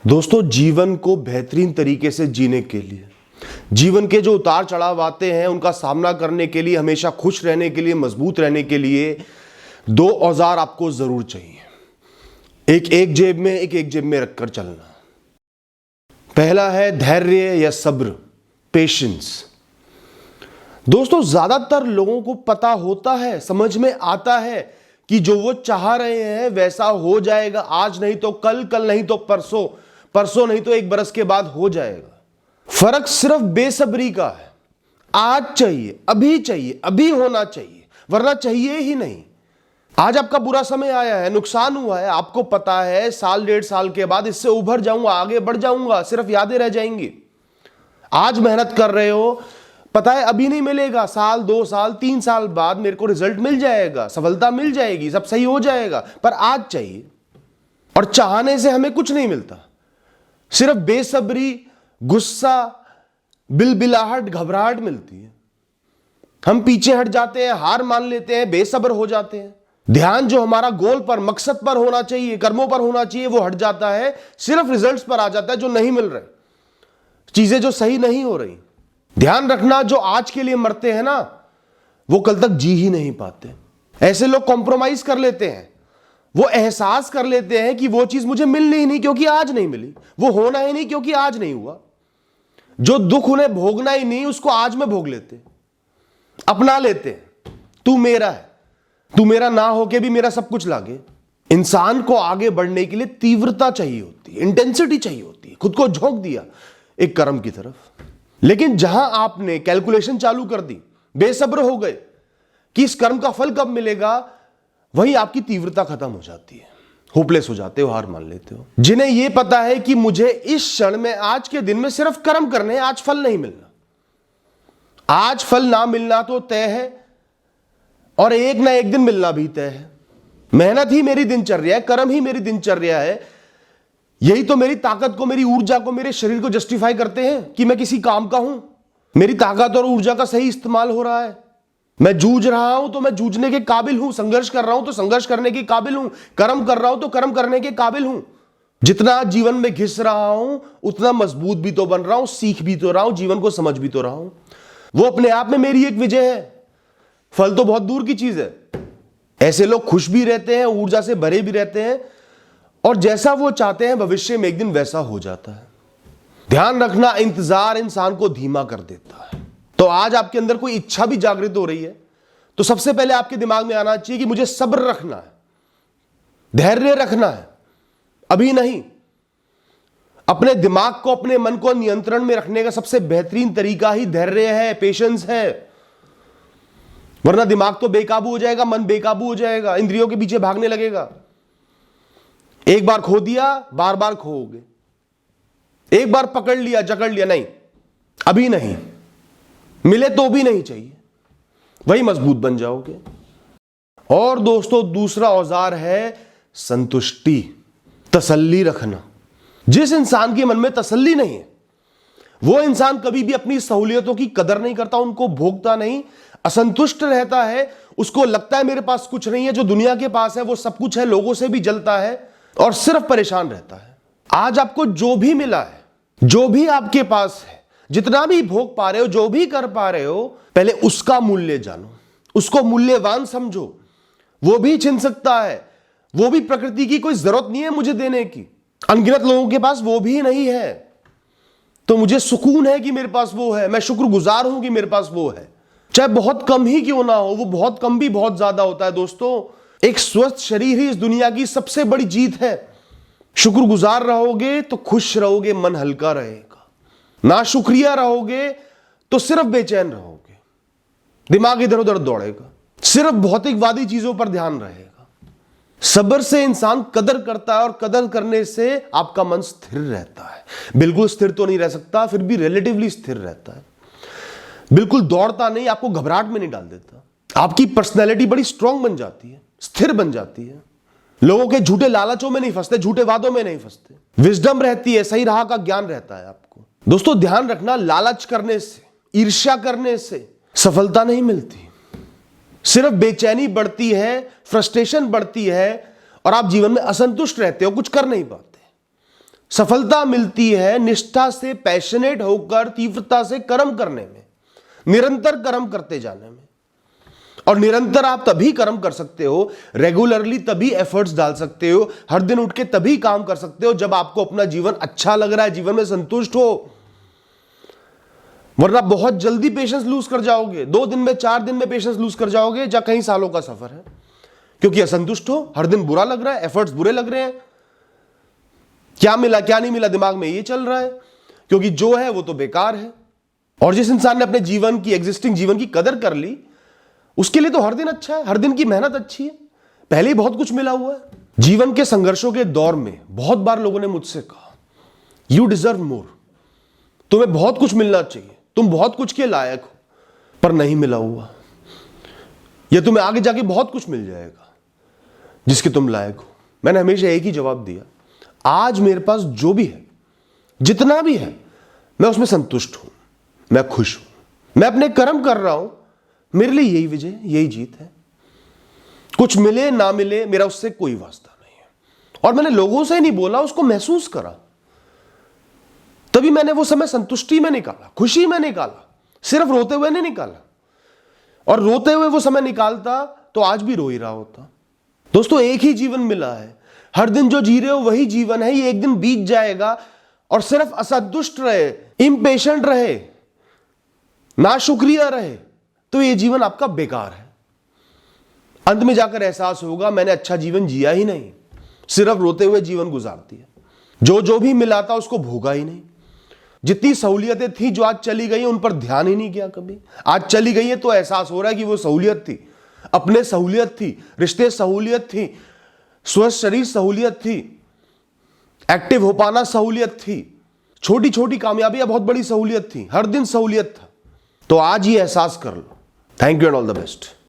दोस्तों, जीवन को बेहतरीन तरीके से जीने के लिए, जीवन के जो उतार चढ़ाव आते हैं उनका सामना करने के लिए, हमेशा खुश रहने के लिए, मजबूत रहने के लिए दो औजार आपको जरूर चाहिए। एक जेब में रखकर चलना। पहला है धैर्य या सब्र, पेशेंस। दोस्तों, ज्यादातर लोगों को पता होता है, समझ में आता है कि जो वो चाह रहे हैं वैसा हो जाएगा, आज नहीं तो कल, कल नहीं तो परसों, परसों नहीं तो 1 बरस के बाद हो जाएगा। फर्क सिर्फ बेसब्री का है। आज चाहिए, अभी होना चाहिए, वरना चाहिए ही नहीं। आज आपका बुरा समय आया है, नुकसान हुआ है, आपको पता है साल 1.5 साल के बाद इससे उभर जाऊंगा, आगे बढ़ जाऊंगा, सिर्फ यादें रह जाएंगी। आज मेहनत कर रहे हो, पता है अभी नहीं मिलेगा, साल 2 साल 3 साल बाद मेरे को रिजल्ट मिल जाएगा, सफलता मिल जाएगी, सब सही हो जाएगा, पर आज चाहिए। और चाहने से हमें कुछ नहीं मिलता, सिर्फ बेसब्री, गुस्सा, बिलबिलाहट, घबराहट मिलती है। हम पीछे हट जाते हैं, हार मान लेते हैं, बेसब्र हो जाते हैं। ध्यान जो हमारा गोल पर, मकसद पर होना चाहिए, कर्मों पर होना चाहिए, वो हट जाता है, सिर्फ रिजल्ट्स पर आ जाता है जो नहीं मिल रहे, चीजें जो सही नहीं हो रही। ध्यान रखना, जो आज के लिए मरते हैं ना, वो कल तक जी ही नहीं पाते। ऐसे लोग कॉम्प्रोमाइज कर लेते हैं, वो एहसास कर लेते हैं कि वो चीज मुझे मिलनी ही नहीं क्योंकि आज नहीं मिली, वो होना ही नहीं क्योंकि आज नहीं हुआ। जो दुख उन्हें भोगना ही नहीं, उसको आज में भोग लेते, अपना लेते। तू मेरा है, तू मेरा ना होके भी मेरा सब कुछ लागे। इंसान को आगे बढ़ने के लिए तीव्रता चाहिए होती है, इंटेंसिटी चाहिए होती है। खुद को झोंक दिया एक कर्म की तरफ, लेकिन जहां आपने कैलकुलेशन चालू कर दी, बेसब्र हो गए कि इस कर्म का फल कब मिलेगा, वहीं आपकी तीव्रता खत्म हो जाती है, होपलेस हो जाते हो, हार मान लेते हो। जिन्हें यह पता है कि मुझे इस क्षण में, आज के दिन में सिर्फ कर्म करने हैं, आज फल नहीं मिलना, आज फल ना मिलना तो तय है, और एक ना एक दिन मिलना भी तय है। मेहनत ही मेरी दिनचर्या है, कर्म ही मेरी दिनचर्या है, यही तो मेरी ताकत को, मेरी ऊर्जा को, मेरे शरीर को जस्टिफाई करते हैं कि मैं किसी काम का हूं। मेरी ताकत और ऊर्जा का सही इस्तेमाल हो रहा है। मैं जूझ रहा हूं तो मैं जूझने के काबिल हूं, संघर्ष कर रहा हूं तो संघर्ष करने के काबिल हूं, कर्म कर रहा हूं तो कर्म करने के काबिल हूं। जितना जीवन में घिस रहा हूं उतना मजबूत भी तो बन रहा हूं, सीख भी तो रहा हूं, जीवन को समझ भी तो रहा हूं। वो अपने आप में मेरी एक विजय है, फल तो बहुत दूर की चीज है। ऐसे लोग खुश भी रहते हैं, ऊर्जा से भरे भी रहते हैं, और जैसा वो चाहते हैं भविष्य में एक दिन वैसा हो जाता है। ध्यान रखना, इंतजार इंसान को धीमा कर देता है। तो आज आपके अंदर कोई इच्छा भी जागृत हो रही है तो सबसे पहले आपके दिमाग में आना चाहिए कि मुझे सब्र रखना है, धैर्य रखना है, अभी नहीं। अपने दिमाग को, अपने मन को नियंत्रण में रखने का सबसे बेहतरीन तरीका ही धैर्य है, पेशेंस है। वरना दिमाग तो बेकाबू हो जाएगा, मन बेकाबू हो जाएगा, इंद्रियों के पीछे भागने लगेगा। एक बार खो दिया, बार बार खोओगे। एक बार पकड़ लिया, जकड़ लिया, नहीं, अभी नहीं मिले तो भी नहीं चाहिए, वही मजबूत बन जाओगे। और दोस्तों, दूसरा औजार है संतुष्टि, तसल्ली रखना। जिस इंसान के मन में तसल्ली नहीं है, वो इंसान कभी भी अपनी सहूलियतों की कदर नहीं करता, उनको भोगता नहीं, असंतुष्ट रहता है। उसको लगता है मेरे पास कुछ नहीं है, जो दुनिया के पास है वो सब कुछ है, लोगों से भी जलता है और सिर्फ परेशान रहता है। आज आपको जो भी मिला है, जो भी आपके पास है, जितना भी भोग पा रहे हो, जो भी कर पा रहे हो, पहले उसका मूल्य जानो, उसको मूल्यवान समझो। वो भी छिन सकता है, वो भी प्रकृति की कोई जरूरत नहीं है मुझे देने की, अनगिनत लोगों के पास वो भी नहीं है, तो मुझे सुकून है कि मेरे पास वो है, मैं शुक्रगुजार हूं कि मेरे पास वो है। चाहे बहुत कम ही क्यों ना हो, वो बहुत कम भी बहुत ज्यादा होता है। दोस्तों, एक स्वस्थ शरीर ही इस दुनिया की सबसे बड़ी जीत है। शुक्रगुजार रहोगे तो खुश रहोगे, मन हल्का रहेगा। ना शुक्रिया रहोगे तो सिर्फ बेचैन रहोगे, दिमाग इधर उधर दौड़ेगा, सिर्फ भौतिकवादी चीजों पर ध्यान रहेगा। सब्र से इंसान कदर करता है, और कदर करने से आपका मन स्थिर रहता है। बिल्कुल स्थिर तो नहीं रह सकता, फिर भी रिलेटिवली स्थिर रहता है। बिल्कुल दौड़ता नहीं, आपको घबराहट में नहीं डाल देता। आपकी पर्सनैलिटी बड़ी स्ट्रांग बन जाती है, स्थिर बन जाती है। लोगों के झूठे लालचों में नहीं फंसते, झूठे वादों में नहीं फंसते। विजडम रहती है, सही राह का ज्ञान रहता है आपको। दोस्तों, ध्यान रखना, लालच करने से, ईर्ष्या करने से सफलता नहीं मिलती, सिर्फ बेचैनी बढ़ती है, फ्रस्ट्रेशन बढ़ती है, और आप जीवन में असंतुष्ट रहते हो, कुछ कर नहीं पाते। सफलता मिलती है निष्ठा से, पैशनेट होकर, तीव्रता से कर्म करने में, निरंतर कर्म करते जाने में। और निरंतर आप तभी कर्म कर सकते हो, रेगुलरली तभी एफर्ट्स डाल सकते हो, हर दिन उठ के तभी काम कर सकते हो जब आपको अपना जीवन अच्छा लग रहा है, जीवन में संतुष्ट हो। वरना बहुत जल्दी पेशेंस लूज कर जाओगे, 2 दिन में 4 दिन में पेशेंस लूज कर जाओगे, या कई सालों का सफर है, क्योंकि असंतुष्ट हो, हर दिन बुरा लग रहा है, एफर्ट्स बुरे लग रहे हैं, क्या मिला क्या नहीं मिला दिमाग में ये चल रहा है, क्योंकि जो है वो तो बेकार है। और जिस इंसान ने अपने जीवन की, एग्जिस्टिंग जीवन की कदर कर ली, उसके लिए तो हर दिन अच्छा है, हर दिन की मेहनत अच्छी है, पहले ही बहुत कुछ मिला हुआ है। जीवन के संघर्षों के दौर में बहुत बार लोगों ने मुझसे कहा, यू डिजर्व मोर, तुम्हें बहुत कुछ मिलना चाहिए, तुम बहुत कुछ के लायक हो, पर नहीं मिला हुआ, यह तुम्हें आगे जाके बहुत कुछ मिल जाएगा जिसके तुम लायक हो। मैंने हमेशा एक ही जवाब दिया, आज मेरे पास जो भी है, जितना भी है, मैं उसमें संतुष्ट हूं, मैं खुश हूं, मैं अपने कर्म कर रहा हूं, मेरे लिए यही विजय, यही जीत है। कुछ मिले ना मिले मेरा उससे कोई वास्ता नहीं है। और मैंने लोगों से नहीं बोला, उसको महसूस करा, तभी मैंने वो समय संतुष्टि में निकाला, खुशी में निकाला, सिर्फ रोते हुए नहीं निकाला। और रोते हुए वो समय निकालता तो आज भी रो ही रहा होता। दोस्तों, एक ही जीवन मिला है, हर दिन जो जी रहे हो वही जीवन है, ये एक दिन बीत जाएगा। और सिर्फ असंतुष्ट रहे, इम्पेशेंट रहे, नाशुक्रिया रहे, तो ये जीवन आपका बेकार है। अंत में जाकर एहसास होगा मैंने अच्छा जीवन जिया ही नहीं, सिर्फ रोते हुए जीवन गुजार दिया। जो भी मिला था उसको भोगा ही नहीं। जितनी सहूलियतें थी जो आज चली गई उन पर ध्यान ही नहीं किया कभी। आज चली गई है तो एहसास हो रहा है कि वो सहूलियत थी, अपने सहूलियत थी, रिश्ते सहूलियत थी, स्वस्थ शरीर सहूलियत थी, एक्टिव हो पाना सहूलियत थी, छोटी छोटी कामयाबियां बहुत बड़ी सहूलियत थी, हर दिन सहूलियत था। तो आज ही एहसास कर लो। Thank you and all the best.